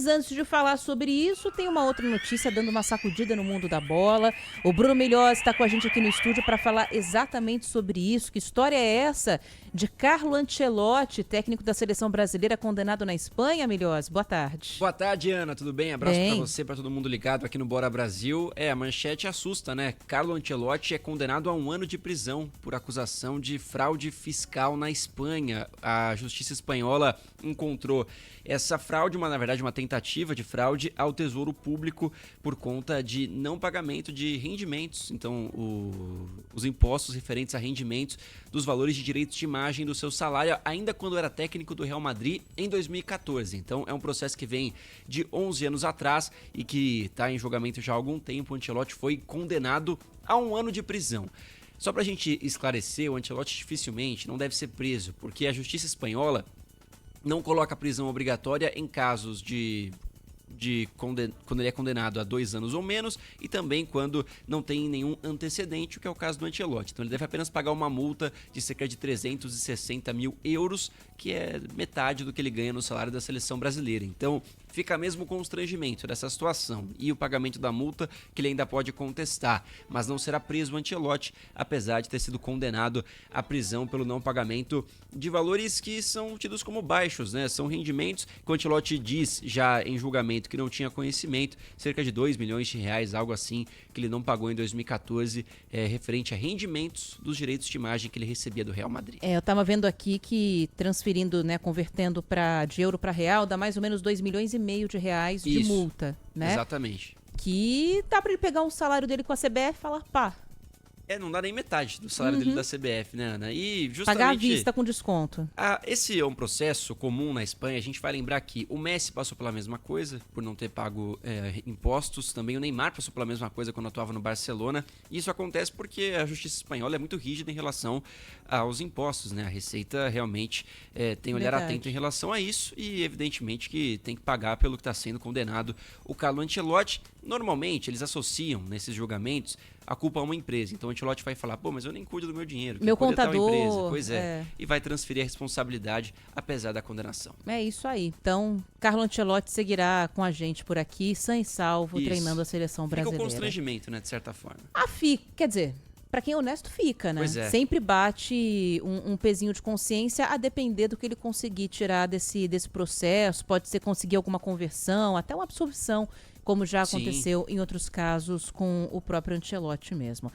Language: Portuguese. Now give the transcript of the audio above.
Mas antes de falar sobre isso, tem uma outra notícia dando uma sacudida no mundo da bola. O Bruno Melhós está com a gente aqui no estúdio para falar exatamente sobre isso. Que história é essa de Carlo Ancelotti, técnico da seleção brasileira, condenado na Espanha, Melhós? Boa tarde. Boa tarde, Ana. Tudo bem? Abraço para você, para todo mundo ligado aqui no Bora Brasil. A manchete assusta, né? Carlo Ancelotti é condenado a 1 ano de prisão por acusação de fraude fiscal na Espanha. A justiça espanhola encontrou essa fraude, na verdade uma tentativa de fraude ao Tesouro Público por conta de não pagamento de rendimentos. Então, os impostos referentes a rendimentos dos valores de direitos de imagem do seu salário, ainda quando era técnico do Real Madrid em 2014. Então, é um processo que vem de 11 anos atrás e que está em julgamento já há algum tempo. O Ancelotti foi condenado a 1 ano de prisão. Só para a gente esclarecer, o Ancelotti dificilmente não deve ser preso, porque a justiça espanhola não coloca prisão obrigatória em casos quando ele é condenado a 2 anos ou menos e também quando não tem nenhum antecedente, o que é o caso do Ancelotti. Então ele deve apenas pagar uma multa de cerca de 360 mil euros, que é metade do que ele ganha no salário da seleção brasileira. Então fica mesmo o constrangimento dessa situação e o pagamento da multa que ele ainda pode contestar, mas não será preso o Ancelotti, apesar de ter sido condenado à prisão pelo não pagamento de valores que são tidos como baixos, né? São rendimentos que o Ancelotti diz já em julgamento que não tinha conhecimento, cerca de 2 milhões de reais, algo assim, que ele não pagou em 2014, referente a rendimentos dos direitos de imagem que ele recebia do Real Madrid. Eu estava vendo aqui que transferindo, né, convertendo de euro para real, dá mais ou menos 2 milhões e meio de reais de multa, né? Exatamente. Que dá para ele pegar um salário dele com a CBF e falar, pá. Não dá nem metade do salário dele da CBF, né, Ana? E justamente pagar à vista com desconto. Esse é um processo comum na Espanha. A gente vai lembrar que o Messi passou pela mesma coisa, por não ter pago impostos. Também o Neymar passou pela mesma coisa quando atuava no Barcelona. E isso acontece porque a justiça espanhola é muito rígida em relação aos impostos, né? A Receita realmente tem um olhar atento em relação a isso e evidentemente que tem que pagar pelo que está sendo condenado o Carlo Ancelotti. Normalmente eles associam nesses julgamentos a culpa a uma empresa. Então o Ancelotti vai falar, mas eu nem cuido do meu dinheiro. Meu contador. Empresa. Pois e vai transferir a responsabilidade apesar da condenação. É isso aí. Então, Carlo Ancelotti seguirá com a gente por aqui, sã e salvo, treinando a seleção brasileira. Fica o constrangimento, né, de certa forma. Quer dizer, pra quem é honesto, fica, né? Pois é. Sempre bate um pezinho de consciência a depender do que ele conseguir tirar desse processo. Pode ser conseguir alguma conversão, até uma absolvição, como já aconteceu em outros casos com o próprio Ancelotti mesmo.